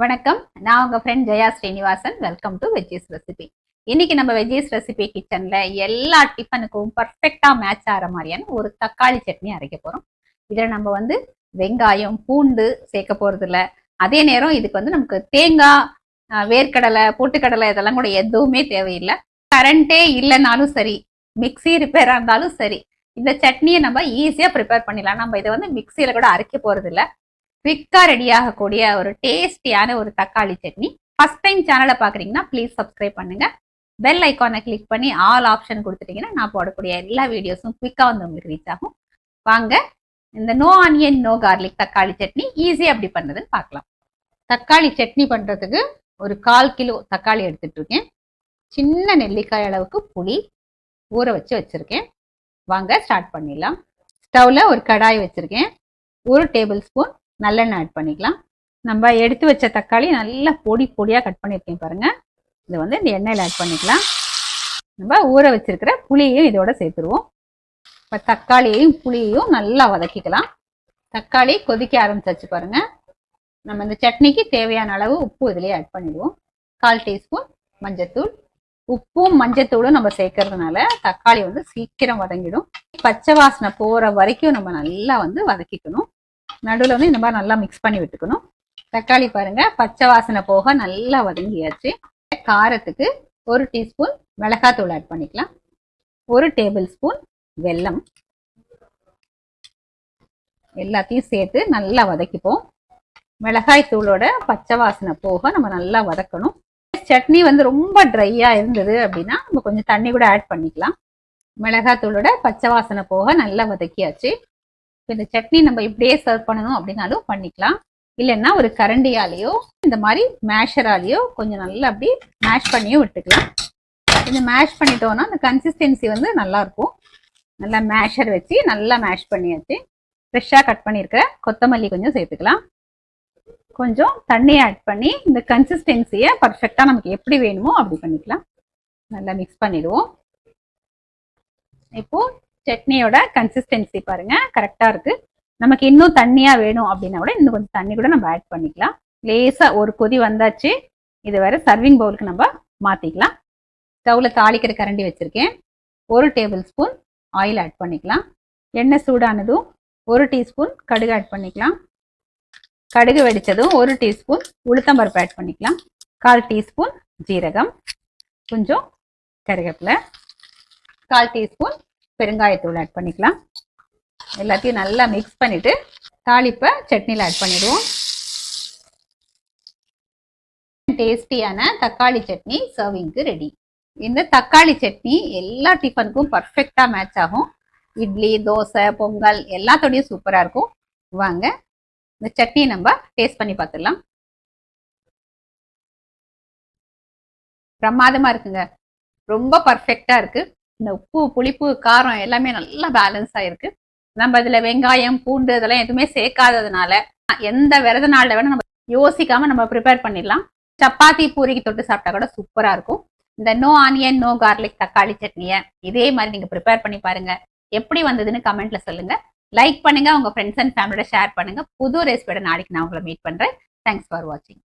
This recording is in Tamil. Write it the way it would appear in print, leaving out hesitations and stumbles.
வணக்கம். நான் உங்க friend Jaya Srinivasan. Welcome to veggies recipe. இன்னைக்கு நம்ம வெஜ்ஜீஸ் ரெசிபி கிச்சன்ல எல்லா டிஃபனுக்கும் பர்ஃபெக்டா மேட்ச் ஆகிற மாதிரியான ஒரு தக்காளி சட்னி அரைக்க போறோம். இதில் நம்ம வெங்காயம் பூண்டு சேர்க்க போறது இல்லை. அதே நேரம் இதுக்கு நமக்கு தேங்காய், வேர்க்கடலை, பொட்டுக்கடலை இதெல்லாம் கூட எதுவுமே தேவையில்லை. கரண்டே இல்லைனாலும் சரி, மிக்சி ரிப்பேரா இருந்தாலும் சரி, இந்த சட்னியை நம்ம ஈஸியா ப்ரிப்பேர் பண்ணிடலாம். நம்ம இதை மிக்சியில கூட அரைக்க போறது இல்லை. குவிக்கா ரெடி ஆகக்கூடிய ஒரு டேஸ்டியான ஒரு தக்காளி சட்னி. ஃபர்ஸ்ட் டைம் சேனலை பாக்குறீங்கன்னா ப்ளீஸ் சப்ஸ்கிரைப் பண்ணுங்க. பெல் ஐக்கானை கிளிக் பண்ணி ஆல் ஆப்ஷன் கொடுத்துட்டீங்கன்னா நான் போடக்கூடிய எல்லா வீடியோஸும் குவிக்கா உங்களுக்கு ரீச் ஆகும். வாங்க இந்த நோ ஆனியன் நோ கார்லிக் தக்காளி சட்னி ஈஸியா அப்படி பண்றதுன்னு பார்க்கலாம். தக்காளி சட்னி பண்றதுக்கு ஒரு 1/4 கிலோ தக்காளி எடுத்துட்டு இருக்கேன். சின்ன நெல்லிக்காய் அளவுக்கு புளி ஊற வச்சிருக்கேன். வாங்க ஸ்டார்ட் பண்ணிடலாம். ஸ்டவ்ல ஒரு கடாய் வச்சிருக்கேன். 1 டேபிள் ஸ்பூன் நல்லெண்ணெய் ஆட் பண்ணிக்கலாம். நம்ம எடுத்து வச்ச தக்காளி நல்லா பொடியாக கட் பண்ணியிருக்கேன் பாருங்க. இதை இந்த எண்ணெயில் ஆட் பண்ணிக்கலாம். நம்ம ஊற வச்சிருக்கிற புளியையும் இதோட சேர்த்துருவோம். இப்போ தக்காளியையும் புளியையும் நல்லா வதக்கிக்கலாம். தக்காளி கொதிக்க ஆரம்பிச்சாச்சு பாருங்க. நம்ம இந்த சட்னிக்கு தேவையான அளவு உப்பு இதுலேயே ஆட் பண்ணிடுவோம். 1/4 டீஸ்பூன் மஞ்சத்தூள். உப்பும் மஞ்சத்தூளும் நம்ம சேர்க்கறதுனால தக்காளி சீக்கிரம் வதங்கிடும். பச்சை வாசனை போகிற வரைக்கும் நம்ம நல்லா வதக்கிக்கணும். நடுவில் இந்த மாதிரி நல்லா மிக்ஸ் பண்ணி விட்டுக்கணும். தக்காளி பாருங்க பச்சை வாசனை போக நல்லா வதங்கியாச்சு. காரத்துக்கு 1 டீஸ்பூன் மிளகாத்தூள் ஆட் பண்ணிக்கலாம். 1 டேபிள் ஸ்பூன் வெல்லம். எல்லாத்தையும் சேர்த்து நல்லா வதக்கிப்போம். மிளகாய் தூளோட பச்சை வாசனை போக நம்ம நல்லா வதக்கணும். சட்னி ரொம்ப ட்ரையா இருந்தது அப்படின்னா நம்ம கொஞ்சம் தண்ணி கூட ஆட் பண்ணிக்கலாம். மிளகாத்தூளோட பச்சை வாசனை போக நல்லா வதக்கியாச்சு. இந்த சட்னி நம்ம இப்படியே சர்வ் பண்ணணும் அப்படின்னாலும் பண்ணிக்கலாம். இல்லைன்னா ஒரு கரண்டியாலேயோ இந்த மாதிரி மேஷராலேயோ கொஞ்சம் நல்லா அப்படி மேஷ் பண்ணியும் விட்டுக்கலாம். இந்த மேஷ் பண்ணிட்டோம்னா அந்த கன்சிஸ்டன்சி நல்லா இருக்கும். நல்லா மேஷர் வச்சு நல்லா மேஷ் பண்ணியாச்சு. ஃப்ரெஷ்ஷாக கட் பண்ணியிருக்க கொத்தமல்லி கொஞ்சம் சேர்த்துக்கலாம். கொஞ்சம் தண்ணி ஆட் பண்ணி இந்த கன்சிஸ்டன்சியை பர்ஃபெக்டாக நமக்கு எப்படி வேணுமோ அப்படி பண்ணிக்கலாம். நல்லா மிக்ஸ் பண்ணிடுவோம். இப்போ சட்னியோட கன்சிஸ்டன்சி பாருங்க கரெக்டா இருக்கு. நமக்கு இன்னும் தண்ணியா வேணும் அப்படின்னா கூட இன்னும் கொஞ்சம் தண்ணி கூட நம்ம ஆட் பண்ணிக்கலாம். லேசா ஒரு கொதி வந்தாச்சு. இது வேற சர்விங் பவுலுக்கு நம்ம மாத்திக்கலாம். ஸ்டவ்ல தாளிக்கிற கரண்டி வச்சிருக்கேன். 1 டேபிள் ஸ்பூன் ஆயில் ஆட் பண்ணிக்கலாம். எண்ணெய் சூடானதும் 1 டீஸ்பூன் கடுகு ஆட் பண்ணிக்கலாம். கடுகு வெடிச்சதும் 1 டீஸ்பூன் உளுத்தம்பருப்பு ஆட் பண்ணிக்கலாம். 1/4 டீஸ்பூன் ஜீரகம், கொஞ்சம் கருவேப்பிலை, 1/4 டீஸ்பூன் பெருங்காயத்தூள் ஆட் பண்ணிக்கலாம். எல்லாத்தையும் நல்லா மிக்ஸ் பண்ணிட்டு தாளிப்பை சட்னியில் ஆட் பண்ணிடுவோம். டேஸ்டியான தக்காளி சட்னி சர்விங்க்கு ரெடி. இந்த தக்காளி சட்னி எல்லா டிஃபனுக்கும் பர்ஃபெக்டா மேட்ச் ஆகும். இட்லி, தோசை, பொங்கல் எல்லாத்தோடையும் சூப்பரா இருக்கும். வாங்க இந்த சட்னி நம்ம டேஸ்ட் பண்ணி பார்த்துடலாம். பிரமாதமா இருக்குங்க. ரொம்ப பர்ஃபெக்டா இருக்கு. இந்த உப்பு, புளிப்பு, காரம் எல்லாமே நல்லா பேலன்ஸ் ஆயிருக்கு. நம்ம இதுல வெங்காயம், பூண்டு இதெல்லாம் எதுவுமே சேர்க்காததுனால எந்த விரத நாள்ல வேணும் நம்ம யோசிக்காம நம்ம ப்ரிப்பேர் பண்ணிடலாம். சப்பாத்தி, பூரிக்கு தொட்டு சாப்பிட்டா கூட சூப்பரா இருக்கும். இந்த நோ ஆனியன் நோ கார்லிக் தக்காளி சட்னியை இதே மாதிரி நீங்க ப்ரிப்பேர் பண்ணி பாருங்க. எப்படி வந்ததுன்னு கமெண்ட்ல சொல்லுங்க. லைக் பண்ணுங்க, உங்க ஃப்ரெண்ட்ஸ் அண்ட் ஃபேமிலியோட ஷேர் பண்ணுங்க. புது ரெசிபியோட நாளைக்கு நான் உங்களை மீட் பண்றேன். தேங்க்ஸ் ஃபார் வாட்சிங்.